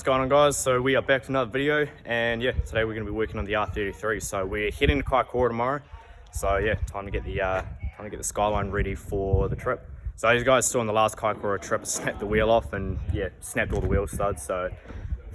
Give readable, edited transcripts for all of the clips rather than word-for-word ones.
going on, guys? So we are back with another video, and yeah, today we're going to be working on the R33. So we're heading to COILOVER tomorrow. So yeah, time to get the Skyline ready for the trip. So as you guys saw on the last COILOVER trip, I snapped the wheel off and yeah, snapped all the wheel studs. So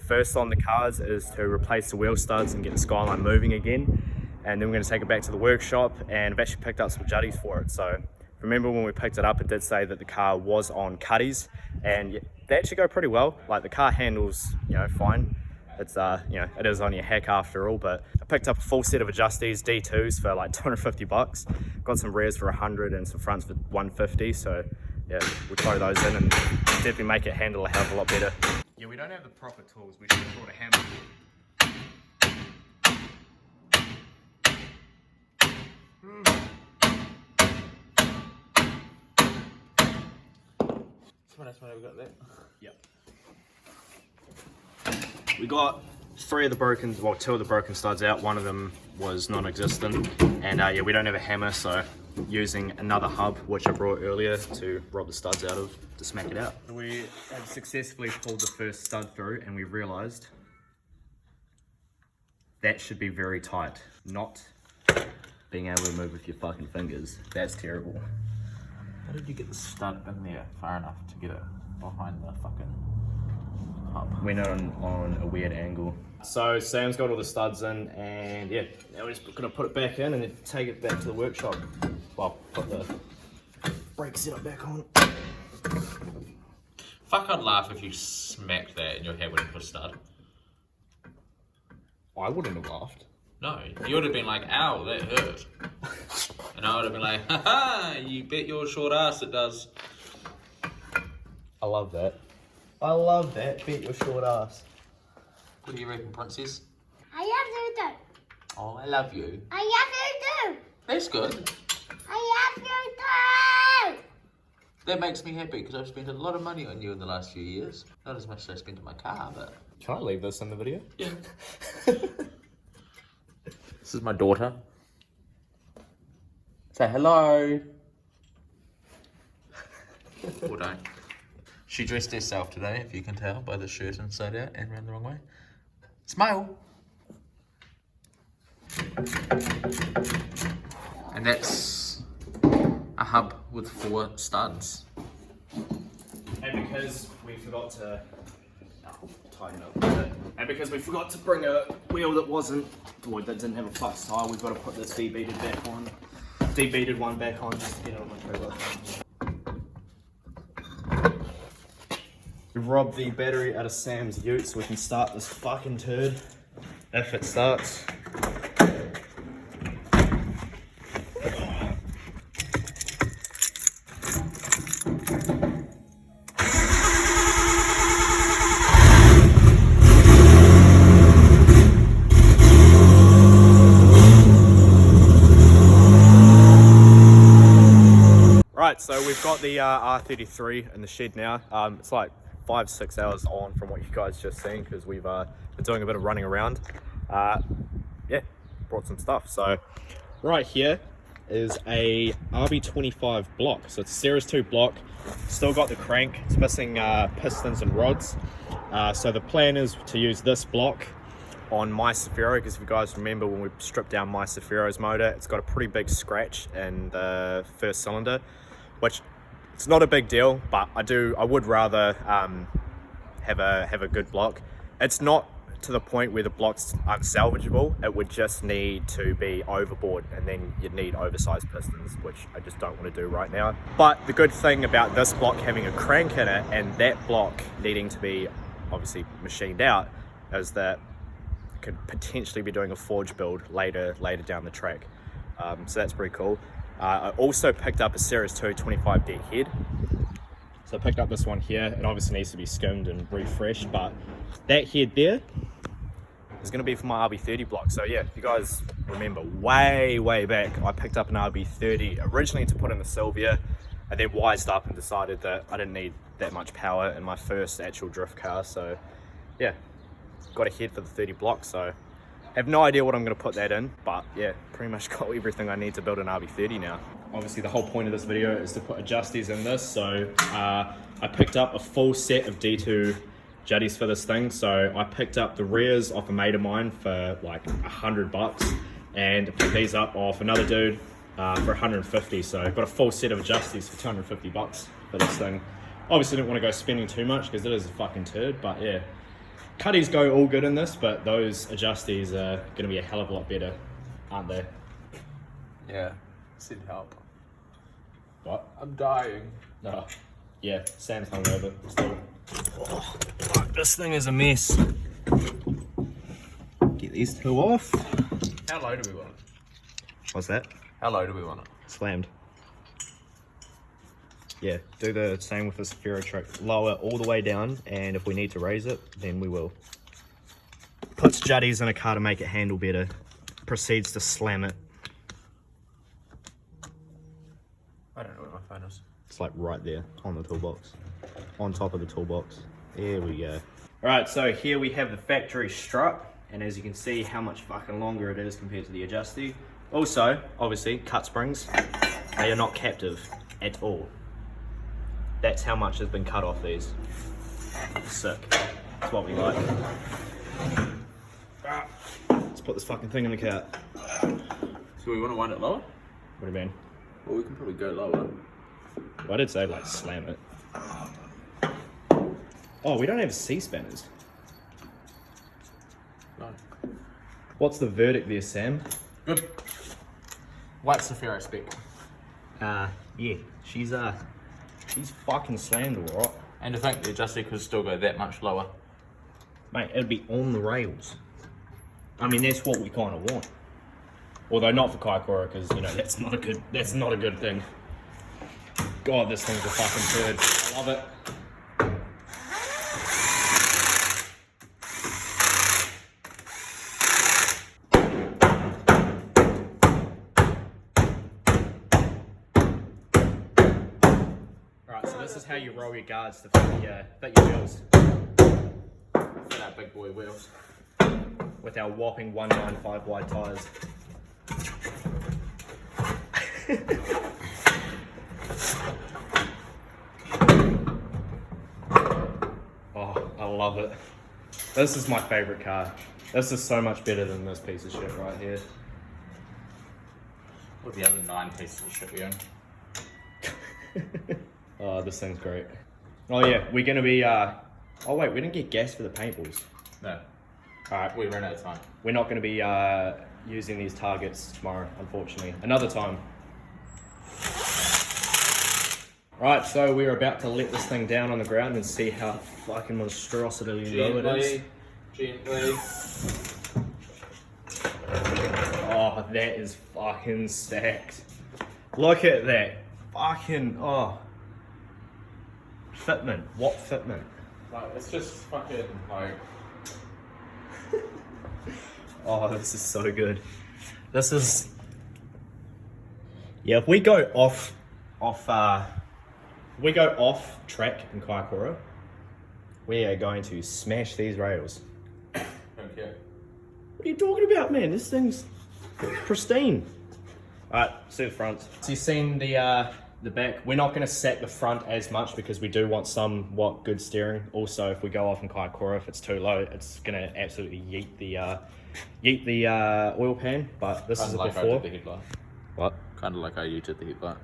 first on the cards is to replace the wheel studs and get the Skyline moving again. And then we're going to take it back to the workshop, and I've actually picked up some juddies for it. So remember when we picked it up, it did say that the car was on cutties, and yeah, they actually go pretty well. Like the car handles, you know, fine. It's you know, it is only a hack after all, but I picked up a full set of adjusties, D2s for like 250 bucks. Got some rears for 100 and some fronts for 150. So yeah, we'll throw those in and definitely make it handle a hell of a lot better. Yeah, we don't have the proper tools. We should have brought a hammer. That's why we got that. Yep. We got two of the broken studs out. One of them was non-existent, and yeah, we don't have a hammer, so using another hub, which I brought earlier to rob the studs out of, to smack it out. We have successfully pulled the first stud through, and we realized that should be very tight, not being able to move with your fucking fingers. That's terrible. How did you get the stud in there far enough to get it behind the fucking hub? Went on a weird angle. So Sam's got all the studs in, and yeah, now we're just gonna put it back in and then take it back to the workshop. Well, put the brake setup back on. Fuck, I'd laugh if you smacked that in your head when you put a stud. I wouldn't have laughed. No, you would have been like, ow, that hurt. And I would have been like, haha, you bet your short ass it does. I love that. I love that, bet your short ass. What do you reckon, princess? I love you too. Oh, I love you. I love you too. That's good. I love you too. That makes me happy because I've spent a lot of money on you in the last few years. Not as much as I spent on my car, but... Can I leave this in the video? Yeah. This is my daughter. Say hello. Or don't. She dressed herself today, if you can tell by the shirt inside out and ran the wrong way. Smile. And that's a hub with 4 studs. And because we forgot to tighten up with it, and because we forgot to bring a wheel that didn't have a flux tire, we've got to put this debeaded one back on just to get it on my trailer. We've robbed the battery out of Sam's ute so we can start this fucking turd if it starts. Right, so we've got the R33 in the shed now. It's like 5-6 hours on from what you guys just seen because we've been doing a bit of running around. Yeah, brought some stuff. So right here is a RB25 block. So it's a Series 2 block. Still got the crank. It's missing pistons and rods. So the plan is to use this block on my Safiro, because if you guys remember when we stripped down my Safiro's motor, it's got a pretty big scratch in the first cylinder, which it's not a big deal, but I would rather have a good block. It's not to the point where the block's unsalvageable. It would just need to be overboard, and then you'd need oversized pistons, which I just don't want to do right now. But the good thing about this block having a crank in it, and that block needing to be obviously machined out, is that I could potentially be doing a forge build later down the track. So that's pretty cool. I also picked up a Series 2 25D head. So I picked up this one here. It obviously needs to be skimmed and refreshed, but that head there is going to be for my RB30 block. So yeah, if you guys remember way back, I picked up an RB30 originally to put in the Sylvia, and then wised up and decided that I didn't need that much power in my first actual drift car. So yeah, got a head for the 30 block. So have no idea what I'm going to put that in, but yeah, pretty much got everything I need to build an RB30 now. Obviously the whole point of this video is to put adjusties in this, so I picked up a full set of D2 juddies for this thing. So I picked up the rears off a mate of mine for like $100, and picked these up off another dude for 150. So I've got a full set of adjusties for $250 for this thing. Obviously didn't want to go spending too much because it is a fucking turd, but yeah. Cutties go all good in this, but those adjusties are going to be a hell of a lot better, aren't they? Yeah, send help. What? I'm dying. No. Yeah, Sam's hungover still. Oh, this thing is a mess. Get these two off. How low do we want it? What's that? How low do we want it? Slammed. Yeah, do the same with this Ferro trick. Lower all the way down, and if we need to raise it, then we will. Puts juddies in a car to make it handle better. Proceeds to slam it. I don't know where my phone is. It's like right there on the toolbox. On top of the toolbox. There we go. Alright, so here we have the factory strut, and as you can see how much fucking longer it is compared to the adjustee. Also, obviously, cut springs, they are not captive at all. That's how much has been cut off these. Sick. That's what we like. Let's put this fucking thing in the cart. So we want to wind it lower? What do you mean? Well, we can probably go lower. Well, I did say like slam it. Oh, we don't have C-spanners. No. What's the verdict there, Sam? Good. What's the Ferro spec? Yeah, she's fucking slammed alright. And to think the adjustee could still go that much lower. Mate, it'd be on the rails. I mean, that's what we kind of want. Although not for Kaikoura, because you know that's not a good thing. God, this thing's a fucking turd. I love it. Alright, so this is how you roll your guards to fit your wheels. Fit our big boy wheels. With our whopping 195 wide tyres. Oh, I love it. This is my favourite car. This is so much better than this piece of shit right here. What are the other 9 pieces of shit we own? Oh, this thing's great. Oh yeah, we're gonna be, oh wait, we didn't get gas for the paintballs. No. Alright, We ran out of time. we're not gonna be using these targets tomorrow, unfortunately. Another time. Right, so we're about to let this thing down on the ground and see how fucking monstrosity low it is. Gently. Oh, that is fucking stacked. Look at that. Fucking, oh. Fitment. What fitment? Like, it's just fucking like. Oh, this is so good. This is... Yeah, if we go off track in Kaikoura, we are going to smash these rails. Don't care. What are you talking about, man? This thing's pristine. Alright, see the front. So you've seen the back. We're not going to set the front as much because we do want somewhat good steering. Also, if we go off in Kaikoura, if it's too low, it's going to absolutely yeet the oil pan. But this is a like before. I did the headlight. What? Kind of like I yeeted the headlight.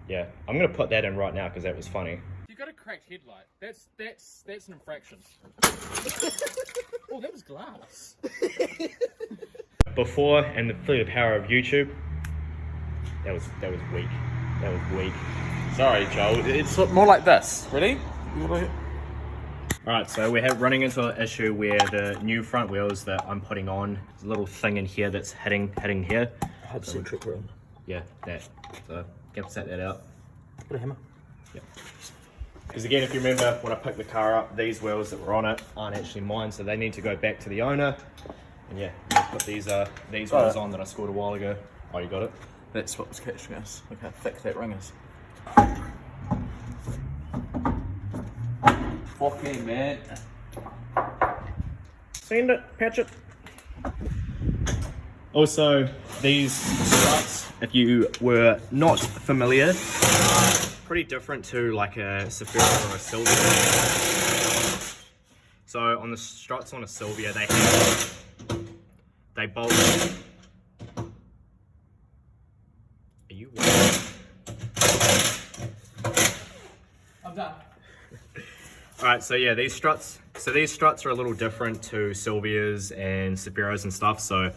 Yeah, I'm going to put that in right now because that was funny. You got a cracked headlight. That's an infraction. Oh, that was glass. Before and through the power of YouTube, that was weak. That was weak. Sorry, Joel. It's more like this. Ready? Alright, so we're running into an issue where the new front wheels that I'm putting on, there's a little thing in here that's hitting here. Centric room. Yeah, that. So, get to set that out. Put a hammer. Yeah. Because again, if you remember, when I picked the car up, these wheels that were on it aren't actually mine, so they need to go back to the owner. And yeah, let's put these ones on that I scored a while ago. Oh, you got it? That's what was catching us. Look how thick that ring is. Fucking man. Send it, patch it. Also, these struts, if you were not familiar, are pretty different to like a Saphira or a Silver. So on the struts on a Sylvia, they bolt. Are you? I'm done. All right, so yeah, these struts are a little different to Sylvias and Sephiros and stuff. So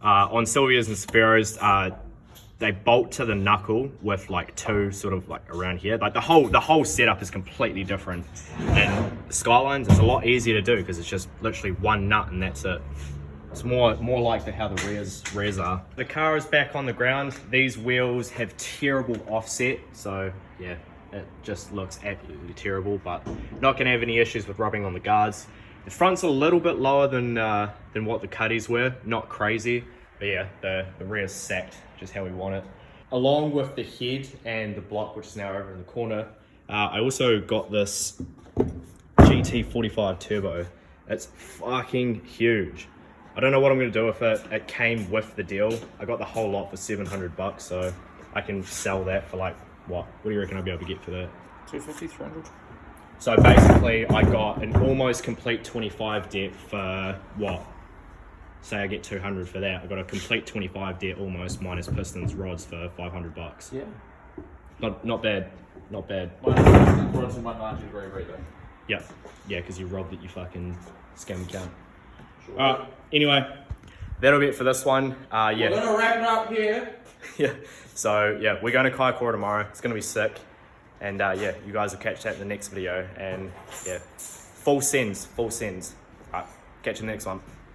on Sylvias and Sephiros, they bolt to the knuckle with like two sort of like around here. Like the whole setup is completely different. And Skylines, it's a lot easier to do because it's just literally one nut and that's it. It's more like how the rears are. The car is back on the ground. These wheels have terrible offset, so yeah, it just looks absolutely terrible, but not gonna have any issues with rubbing on the guards. The front's a little bit lower than what the Cuddies were, not crazy, but yeah, the rear's sacked, just how we want it. Along with the head and the block, which is now over in the corner, I also got this GT45 Turbo. It's fucking huge. I don't know what I'm gonna do with it. It came with the deal. I got the whole lot for $700, so I can sell that for like, what do you reckon I'll be able to get for that? 250, 300. So basically I got an almost complete 25 deck for what? Say I get 200 for that. I got a complete 25 deck almost minus pistons, rods for $500. Yeah. Not bad. Not bad. Rods and 190 is very great though. Yeah, because you robbed it, you fucking scam account. Sure. Alright, anyway, that'll be it for this one. Yeah. We're gonna wrap it up here. Yeah, so yeah, we're going to Kaikoura tomorrow. It's going to be sick. And yeah, you guys will catch that in the next video. And yeah, full sends. Alright, catch you in the next one.